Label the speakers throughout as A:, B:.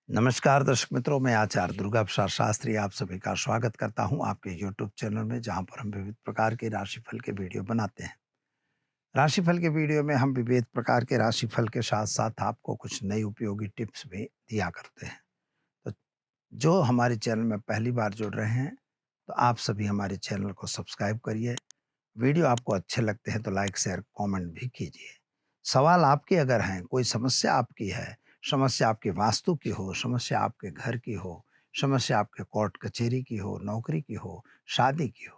A: नमस्कार दर्शक मित्रों, मैं आचार्य दुर्गा प्रसाद शास्त्री आप सभी का स्वागत करता हूं आपके यूट्यूब चैनल में, जहां पर हम विविध प्रकार के राशिफल के वीडियो बनाते हैं। राशिफल के वीडियो में हम विविध प्रकार के राशिफल के साथ साथ आपको कुछ नई उपयोगी टिप्स भी दिया करते हैं। तो जो हमारे चैनल में पहली बार जुड़ रहे हैं, तो आप सभी हमारे चैनल को सब्सक्राइब करिए। वीडियो आपको अच्छे लगते हैं तो लाइक शेयर कमेंट भी कीजिए। सवाल आपके अगर हैं, कोई समस्या आपकी है, समस्या आपके वास्तु की हो, समस्या आपके घर की हो, समस्या आपके कोर्ट कचहरी की हो, नौकरी की हो, शादी की हो,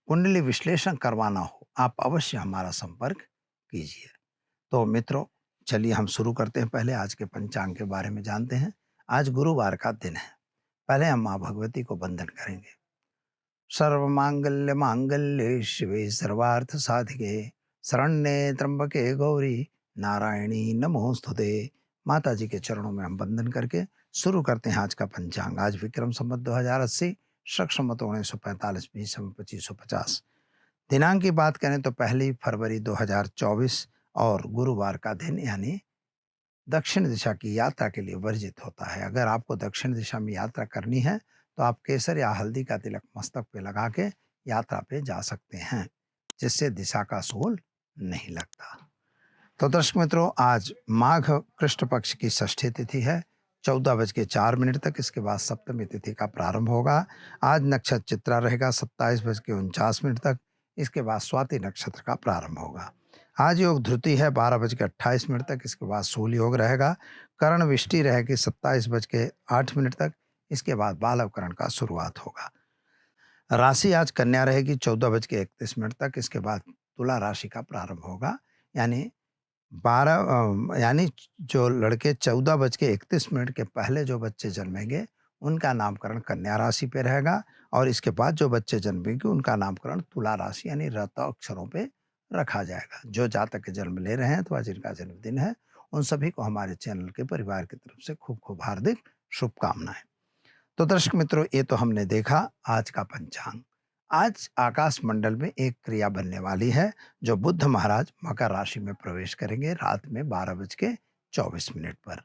A: कुंडली विश्लेषण करवाना हो, आप अवश्य हमारा संपर्क कीजिए। तो मित्रों, चलिए हम शुरू करते हैं। पहले आज के पंचांग के बारे में जानते हैं। आज गुरुवार का दिन है। पहले हम माँ भगवती को वंदन करेंगे। सर्वमांगल्य मांगल्ये शिवे सर्वार्थ साधिके शरण्ये त्र्यंबके गौरी नारायणी नमोस्तुते। माता जी के चरणों में हम वंदन करके शुरू करते हैं आज का पंचांग। आज विक्रम संवत 2080, शक संवत 1945, बीस संवत 2550। दिनांक की बात करें तो 1 फरवरी 2024 और गुरुवार का दिन, यानी दक्षिण दिशा की यात्रा के लिए वर्जित होता है। अगर आपको दक्षिण दिशा में यात्रा करनी है तो आप केसर या हल्दी का तिलक मस्तक पे लगा के यात्रा पे जा सकते हैं, जिससे दिशा का सोल नहीं लगता। तो दर्शक मित्रों, आज माघ कृष्ण पक्ष की षष्ठी तिथि है। 14:04 तक, इसके बाद सप्तमी तिथि का प्रारंभ होगा। आज नक्षत्र चित्रा रहेगा 27:49 तक, इसके बाद स्वाति नक्षत्र का प्रारंभ होगा। आज योग ध्रुति है 12:28 तक, इसके बाद सूल योग रहेगा। करण विष्टि रहेगी 27:08 तक, इसके बाद बालव करण का शुरुआत होगा। राशि आज कन्या रहेगी 14:31 तक, इसके बाद तुला राशि का प्रारंभ होगा। यानी 12 यानी जो लड़के 14:31 के पहले जो बच्चे जन्मेंगे, उनका नामकरण कन्या राशि पे रहेगा, और इसके बाद जो बच्चे जन्मेंगे उनका नामकरण तुला राशि यानी रत अक्षरों पे रखा जाएगा। जो जातक के जन्म ले रहे हैं अथवा जिनका जन्मदिन है, उन सभी को हमारे चैनल के परिवार की तरफ से खूब खूब हार्दिक शुभकामनाएं। तो दर्शक मित्रों, ये तो हमने देखा आज का पंचांग। आज आकाश मंडल में एक क्रिया बनने वाली है, जो बुद्ध महाराज मकर राशि में प्रवेश करेंगे रात में 12:24 पर।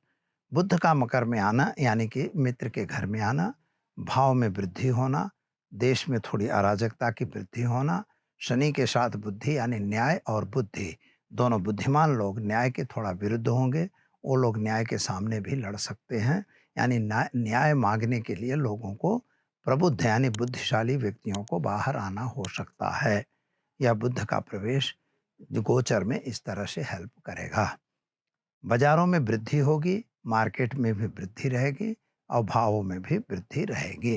A: बुद्ध का मकर में आना यानी कि मित्र के घर में आना, भाव में वृद्धि होना, देश में थोड़ी अराजकता की वृद्धि होना, शनि के साथ बुद्धि यानी न्याय और बुद्धि, दोनों बुद्धिमान लोग न्याय के थोड़ा विरुद्ध होंगे। वो लोग न्याय के सामने भी लड़ सकते हैं, यानी न्याय मांगने के लिए लोगों को, प्रबुद्ध यानी बुद्धिशाली व्यक्तियों को बाहर आना हो सकता है। यह बुद्ध का प्रवेश जो गोचर में इस तरह से हेल्प करेगा। बाजारों में वृद्धि होगी, मार्केट में भी वृद्धि रहेगी, और भावों में भी वृद्धि रहेगी।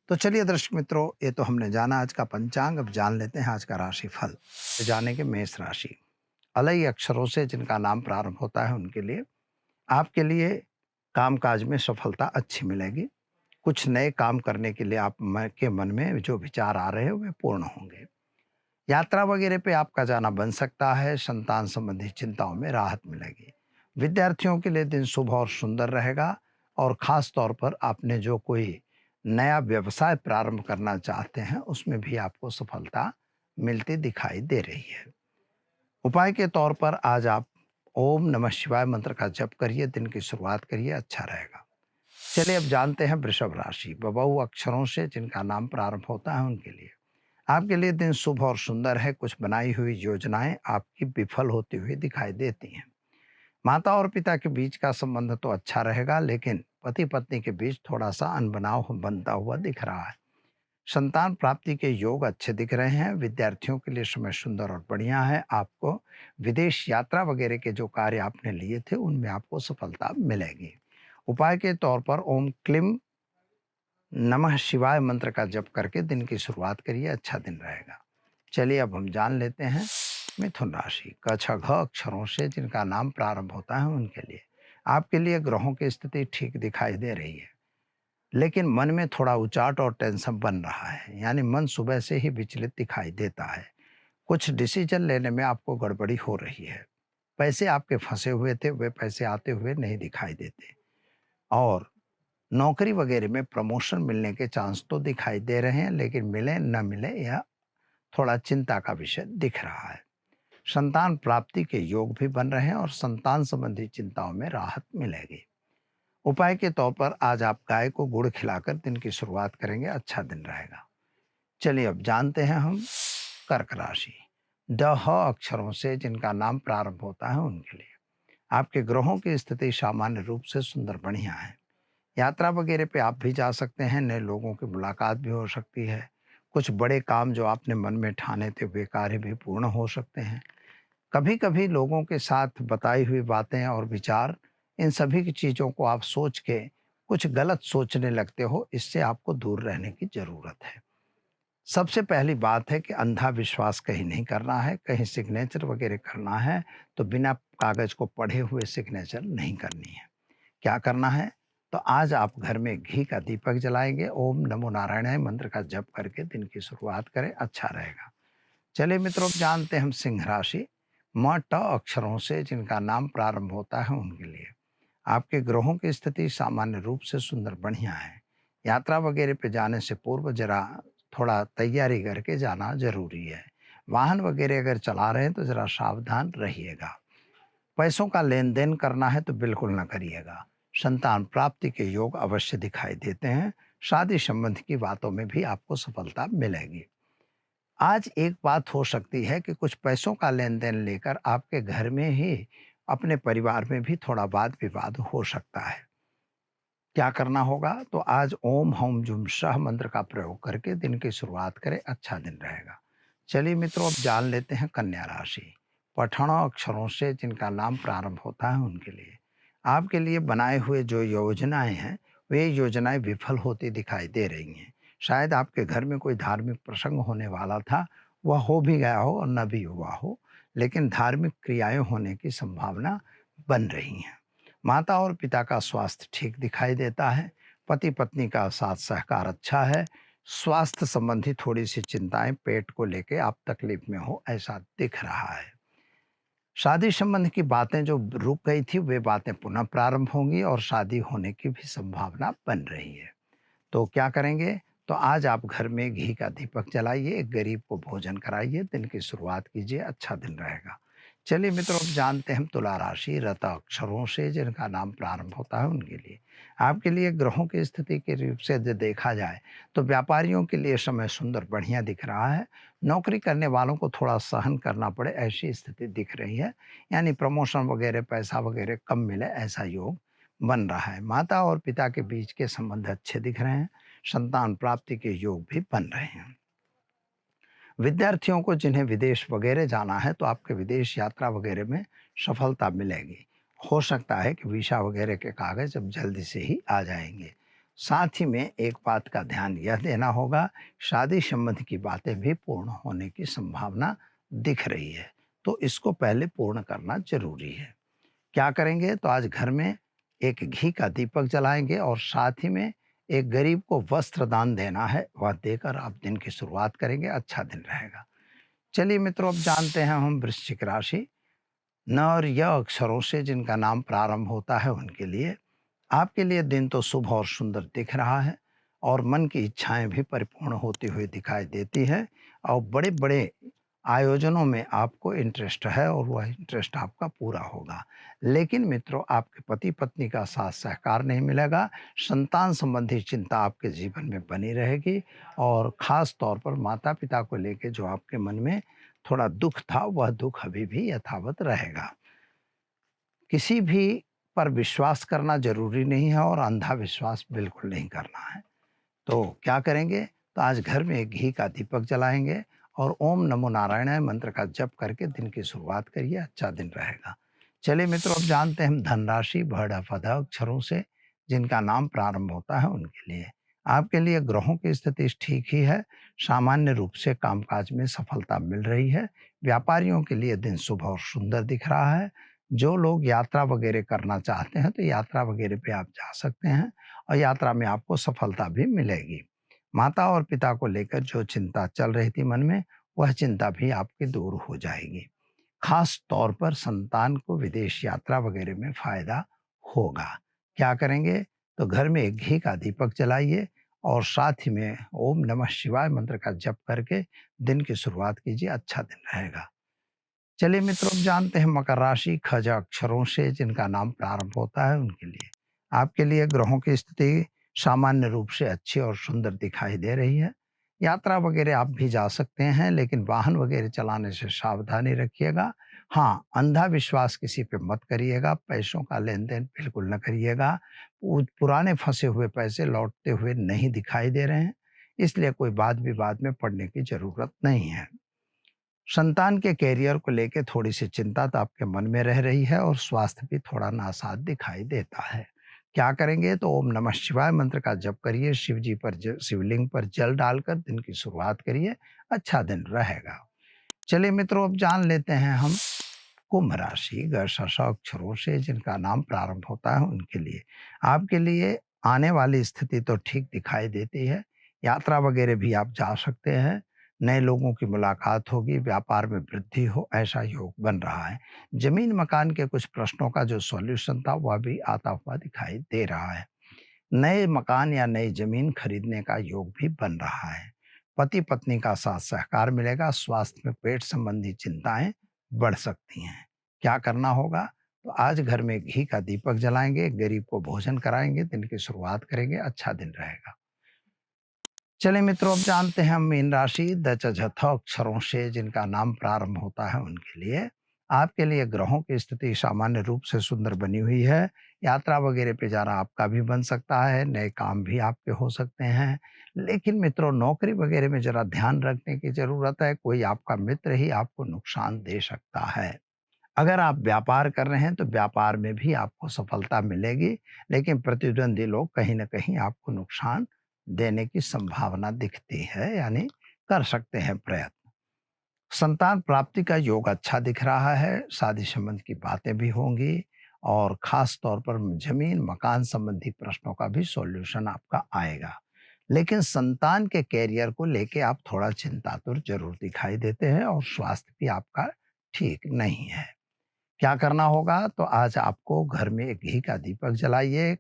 A: तो चलिए दर्शक मित्रों, ये तो हमने जाना आज का पंचांग। अब जान लेते हैं आज का राशिफल। तो जानेंगे मेष राशि। अलई अक्षरों से जिनका नाम प्रारंभ होता है उनके लिए, आपके लिए कामकाज में सफलता अच्छी मिलेगी। कुछ नए काम करने के लिए आप के मन में जो विचार आ रहे हैं वे पूर्ण होंगे। यात्रा वगैरह पे आपका जाना बन सकता है। संतान संबंधी चिंताओं में राहत मिलेगी। विद्यार्थियों के लिए दिन शुभ और सुंदर रहेगा, और खास तौर पर आपने जो कोई नया व्यवसाय प्रारंभ करना चाहते हैं उसमें भी आपको सफलता मिलती दिखाई दे रही है। उपाय के तौर पर आज आप ओम नमः शिवाय मंत्र का जप करिए, दिन की शुरुआत करिए, अच्छा रहेगा। चलिए अब जानते हैं वृषभ राशि। बबऊ अक्षरों से जिनका नाम प्रारंभ होता है उनके लिए, आपके लिए दिन शुभ और सुंदर है। कुछ बनाई हुई योजनाएं आपकी विफल होती हुई दिखाई देती हैं। माता और पिता के बीच का संबंध तो अच्छा रहेगा, लेकिन पति पत्नी के बीच थोड़ा सा अनबनाव बनता हुआ दिख रहा है। संतान प्राप्ति के योग अच्छे दिख रहे हैं। विद्यार्थियों के लिए समय सुंदर और बढ़िया है। आपको विदेश यात्रा वगैरह के जो कार्य आपने लिए थे उनमें आपको सफलता मिलेगी। उपाय के तौर पर ओम क्लीम नमः शिवाय मंत्र का जप करके दिन की शुरुआत करिए, अच्छा दिन रहेगा। चलिए अब हम जान लेते हैं मिथुन राशि। क छ घ अक्षरों से जिनका नाम प्रारंभ होता है उनके लिए, आपके लिए ग्रहों की स्थिति ठीक दिखाई दे रही है, लेकिन मन में थोड़ा उचाट और टेंशन बन रहा है। यानी मन सुबह से ही विचलित दिखाई देता है। कुछ डिसीजन लेने में आपको गड़बड़ी हो रही है। पैसे आपके फंसे हुए थे, वे पैसे आते हुए नहीं दिखाई देते, और नौकरी वगैरह में प्रमोशन मिलने के चांस तो दिखाई दे रहे हैं, लेकिन मिले न मिले यह थोड़ा चिंता का विषय दिख रहा है। संतान प्राप्ति के योग भी बन रहे हैं, और संतान संबंधी चिंताओं में राहत मिलेगी। उपाय के तौर पर आज आप गाय को गुड़ खिलाकर दिन की शुरुआत करेंगे, अच्छा दिन रहेगा। चलिए अब जानते हैं हम कर्क राशि। ड ह अक्षरों से जिनका नाम प्रारंभ होता है उनके लिए आपके ग्रहों की स्थिति सामान्य रूप से सुंदर बढ़िया है। यात्रा वगैरह पे आप भी जा सकते हैं, नए लोगों की मुलाकात भी हो सकती है। कुछ बड़े काम जो आपने मन में ठाने थे वे कार्य भी पूर्ण हो सकते हैं। कभी कभी लोगों के साथ बताई हुई बातें और विचार, इन सभी की चीज़ों को आप सोच के कुछ गलत सोचने लगते हो, इससे आपको दूर रहने की ज़रूरत है। सबसे पहली बात है कि अंधा विश्वास कहीं नहीं करना है। कहीं सिग्नेचर वगैरह करना है तो बिना कागज को पढ़े हुए सिग्नेचर नहीं करनी है। क्या करना है? तो आज आप घर में घी का दीपक जलाएंगे, ओम नमो नारायणाय मंत्र का जप करके दिन की शुरुआत करें, अच्छा रहेगा। चलिए मित्रों, अब जानते हैं हम सिंह राशि। म ट अक्षरों से जिनका नाम प्रारंभ होता है उनके लिए आपके ग्रहों की स्थिति सामान्य रूप से सुंदर बढ़िया है। यात्रा वगैरह पे जाने से पूर्व जरा थोड़ा तैयारी करके जाना जरूरी है। वाहन वगैरह अगर चला रहे हैं तो जरा सावधान रहिएगा। पैसों का लेन देन करना है तो बिल्कुल ना करिएगा। संतान प्राप्ति के योग अवश्य दिखाई देते हैं। शादी संबंध की बातों में भी आपको सफलता मिलेगी। आज एक बात हो सकती है कि कुछ पैसों का लेन देन लेकर आपके घर में ही अपने परिवार में भी थोड़ा वाद विवाद हो सकता है। क्या करना होगा? तो आज ओम हौम जुम शह मंत्र का प्रयोग करके दिन की शुरुआत करें, अच्छा दिन रहेगा। चलिए मित्रों, अब जान लेते हैं कन्या राशि। पठण अक्षरों से जिनका नाम प्रारंभ होता है उनके लिए आपके लिए बनाए हुए जो योजनाएं हैं वे योजनाएं विफल होती दिखाई दे रही हैं। शायद आपके घर में कोई धार्मिक प्रसंग होने वाला था, वह हो भी गया हो और न भी हुआ हो, लेकिन धार्मिक क्रियाएं होने की संभावना बन रही हैं। माता और पिता का स्वास्थ्य ठीक दिखाई देता है। पति पत्नी का साथ सहकार अच्छा है। स्वास्थ्य संबंधी थोड़ी सी चिंताएं, पेट को लेके आप तकलीफ में हो ऐसा दिख रहा है। शादी संबंध की बातें जो रुक गई थी वे बातें पुनः प्रारंभ होंगी और शादी होने की भी संभावना बन रही है। तो क्या करेंगे? तो आज आप घर में घी का दीपक जलाइए, एक गरीब को भोजन कराइए, दिन की शुरुआत कीजिए, अच्छा दिन रहेगा। चलिए मित्रों, अब जानते हैं हम तुला राशि। रत अक्षरों से जिनका नाम प्रारंभ होता है उनके लिए आपके लिए ग्रहों की स्थिति के रूप से यदि देखा जाए तो व्यापारियों के लिए समय सुंदर बढ़िया दिख रहा है। नौकरी करने वालों को थोड़ा सहन करना पड़े ऐसी स्थिति दिख रही है, यानी प्रमोशन वगैरह, पैसा वगैरह कम मिले ऐसा योग बन रहा है। माता और पिता के बीच के संबंध अच्छे दिख रहे हैं। संतान प्राप्ति के योग भी बन रहे हैं। विद्यार्थियों को जिन्हें विदेश वगैरह जाना है तो आपके विदेश यात्रा वगैरह में सफलता मिलेगी। हो सकता है कि वीसा वगैरह के कागज अब जल्दी से ही आ जाएंगे। साथ ही में एक बात का ध्यान यह देना होगा, शादी संबंध की बातें भी पूर्ण होने की संभावना दिख रही है, तो इसको पहले पूर्ण करना जरूरी है। क्या करेंगे? तो आज घर में एक घी का दीपक जलाएंगे और साथ ही में एक गरीब को वस्त्र दान देना है, वह देकर आप दिन की शुरुआत करेंगे, अच्छा दिन रहेगा। चलिए मित्रों, अब जानते हैं हम वृश्चिक राशि। न और य अक्षरों से जिनका नाम प्रारंभ होता है उनके लिए आपके लिए दिन तो शुभ और सुंदर दिख रहा है और मन की इच्छाएं भी परिपूर्ण होती हुई दिखाई देती है। और बड़े बड़े आयोजनों में आपको इंटरेस्ट है और वह इंटरेस्ट आपका पूरा होगा। लेकिन मित्रों, आपके पति पत्नी का साथ सहकार नहीं मिलेगा। संतान संबंधी चिंता आपके जीवन में बनी रहेगी और खास तौर पर माता पिता को लेके जो आपके मन में थोड़ा दुख था वह दुख अभी भी यथावत रहेगा। किसी भी पर विश्वास करना ज़रूरी नहीं है और अंधा विश्वास बिल्कुल नहीं करना है। तो क्या करेंगे? तो आज घर में घी का दीपक जलाएँगे और ओम नमो नारायणाय मंत्र का जप करके दिन की शुरुआत करिए, अच्छा दिन रहेगा। चलिए मित्रों, अब जानते हैं हम धनराशि। भ, ड़, फ, ध अक्षरों से जिनका नाम प्रारंभ होता है उनके लिए आपके लिए ग्रहों की स्थिति ठीक ही है। सामान्य रूप से कामकाज में सफलता मिल रही है। व्यापारियों के लिए दिन शुभ और सुंदर दिख रहा है। जो लोग यात्रा वगैरह करना चाहते हैं तो यात्रा वगैरह पे आप जा सकते हैं और यात्रा में आपको सफलता भी मिलेगी। माता और पिता को लेकर जो चिंता चल रही थी मन में, वह चिंता भी आपकी दूर हो जाएगी। खास तौर पर संतान को विदेश यात्रा वगैरह में फायदा होगा। क्या करेंगे? तो घर में एक घी का दीपक जलाइए और साथ ही में ओम नमः शिवाय मंत्र का जप करके दिन की शुरुआत कीजिए, अच्छा दिन रहेगा। चलिए मित्रों, अब जानते हैं मकर राशि। ख, ज अक्षरों से जिनका नाम प्रारंभ होता है उनके लिए आपके लिए ग्रहों की स्थिति सामान्य रूप से अच्छी और सुंदर दिखाई दे रही है। यात्रा वगैरह आप भी जा सकते हैं, लेकिन वाहन वगैरह चलाने से सावधानी रखिएगा। हाँ, अंधा विश्वास किसी पे मत करिएगा, पैसों का लेन-देन बिल्कुल न करिएगा। पुराने फँसे हुए पैसे लौटते हुए नहीं दिखाई दे रहे हैं, इसलिए कोई वाद-विवाद में पड़ने की ज़रूरत नहीं है। संतान के करियर को लेके थोड़ी-सी चिंता तो आपके मन में रह रही है और स्वास्थ्य भी थोड़ा नासाज दिखाई देता है। क्या करेंगे? तो ओम नमः शिवाय मंत्र का जप करिए, शिव जी पर शिवलिंग पर जल डालकर दिन की शुरुआत करिए, अच्छा दिन रहेगा। चलिए मित्रों, अब जान लेते हैं हम कुंभ राशि अक्षरों से जिनका नाम प्रारंभ होता है उनके लिए। आपके लिए आने वाली स्थिति तो ठीक दिखाई देती है। यात्रा वगैरह भी आप जा सकते हैं। नए लोगों की मुलाकात होगी, व्यापार में वृद्धि हो, ऐसा योग बन रहा है। जमीन मकान के कुछ प्रश्नों का जो सॉल्यूशन था वह भी आता हुआ दिखाई दे रहा है। नए मकान या नई जमीन खरीदने का योग भी बन रहा है। पति पत्नी का साथ सहकार मिलेगा। स्वास्थ्य में पेट संबंधी चिंताएं बढ़ सकती हैं। क्या करना होगा? तो आज घर में घी का दीपक जलाएंगे, गरीब को भोजन कराएंगे, दिन की शुरुआत करेंगे, अच्छा दिन रहेगा। चलिए मित्रों, अब जानते हैं हम मीन राशि अक्षरों से जिनका नाम प्रारंभ होता है उनके लिए। आपके लिए ग्रहों की स्थिति सामान्य रूप से सुंदर बनी हुई है। यात्रा वगैरह पे जाना आपका भी बन सकता है, नए काम भी आपके हो सकते हैं। लेकिन मित्रों, नौकरी वगैरह में जरा ध्यान रखने की जरूरत है। कोई आपका मित्र ही आपको नुकसान दे सकता है। अगर आप व्यापार कर रहे हैं तो व्यापार में भी आपको सफलता मिलेगी, लेकिन प्रतिद्वंदी लोग कहीं न कहीं आपको नुकसान देने की संभावना दिखती है, यानी कर सकते हैं प्रयत्न। संतान प्राप्ति का योग अच्छा दिख रहा है, शादी संबंध की बातें भी होंगी और खास तौर पर ज़मीन, मकान संबंधी प्रश्नों का भी सॉल्यूशन आपका आएगा। लेकिन संतान के करियर को लेके आप थोड़ा चिंतातुर ज़रूर दिखाई देते हैं और स्वास्थ्य भी आपका ठीक नहीं है। क्या करना होगा? तो आज आपको घर में एक घी का दीपक जलाइए,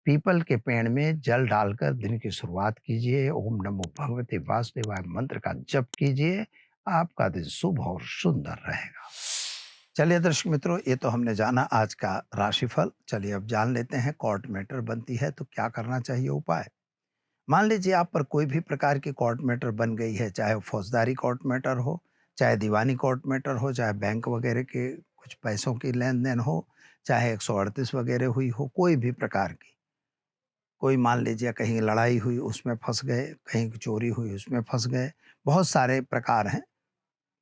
A: पीपल के पेड़ में जल डालकर दिन की शुरुआत कीजिए, ओम नमो भगवते वासुदेवाय मंत्र का जप कीजिए, आपका दिन शुभ और सुंदर रहेगा। चलिए दर्शक मित्रों, ये तो हमने जाना आज का राशिफल। चलिए अब जान लेते हैं कोर्ट मैटर बनती है तो क्या करना चाहिए उपाय। मान लीजिए आप पर कोई भी प्रकार की कोर्ट मैटर बन गई है, चाहे वो फौजदारी कोर्ट मैटर हो, चाहे दीवानी कोर्ट मैटर हो, चाहे बैंक वगैरह के कुछ पैसों की लेन-देन हो, चाहे 138 वगैरह हुई हो, कोई भी प्रकार की। कोई मान लीजिए कहीं लड़ाई हुई उसमें फँस गए, कहीं चोरी हुई उसमें फँस गए, बहुत सारे प्रकार हैं।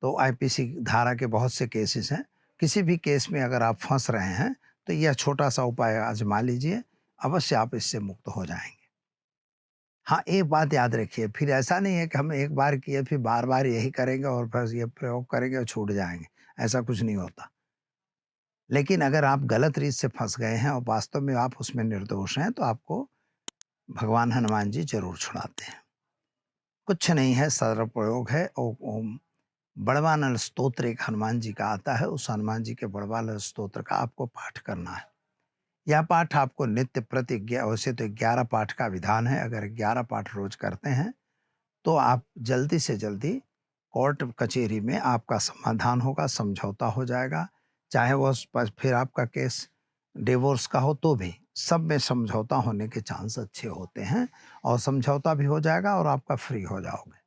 A: तो आईपीसी धारा के बहुत से केसेस हैं। किसी भी केस में अगर आप फँस रहे हैं, तो यह छोटा-सा उपाय आज़मा लीजिए, अवश्य आप इससे मुक्त हो जाएँगे। हाँ, एक बात याद रखिए, फिर ऐसा नहीं है कि हम एक बार किए फिर बार-बार यही करेंगे और बस ये प्रयोग करेंगे और छूट जाएँगे, ऐसा कुछ नहीं होता। लेकिन अगर आप गलत रीत से फँस गए हैं और वास्तव में आप उसमें निर्दोष हैं, तो आपको भगवान हनुमान जी ज़रूर छुड़ाते हैं। कुछ नहीं है, सरल प्रयोग है। ओम बड़वानल स्तोत्र एक हनुमान जी का आता है, उस हनुमान जी के बड़वानल स्तोत्र का आपको पाठ करना है। यह पाठ आपको नित्य प्रति वैसे तो 11 पाठ का विधान है, अगर 11 पाठ रोज़ करते हैं तो आप जल्दी से जल्दी कोर्ट कचहरी में आपका समाधान होगा, समझौता हो जाएगा। चाहे वो फिर आपका केस डिवोर्स का हो तो भी, सब में समझौता होने के चांस अच्छे होते हैं और समझौता भी हो जाएगा और आपका फ्री हो जाओगे।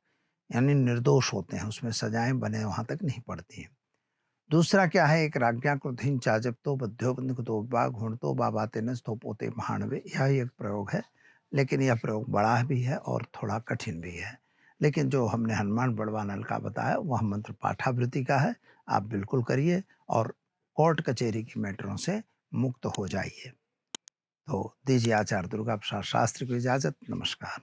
A: यानी निर्दोष होते हैं, उसमें सजाएँ बने वहाँ तक नहीं पड़ती हैं। दूसरा क्या है, एक राज्ञाकृतिं चाजप्तो बध्यो बन्धुकृतो वा घुणतो वा बातेन स्थोपोते महाणवे, यह एक प्रयोग है, लेकिन यह प्रयोग बड़ा भी है और थोड़ा कठिन भी है। लेकिन जो हमने हनुमान बड़वानल का बताया वह मंत्र पाठावृत्ति का है, आप बिल्कुल करिए और कोर्ट कचहरी की मैटरों से मुक्त हो जाइए। तो दीजिए आचार्य दुर्गा प्रसाद शास्त्री को इजाज़त। नमस्कार।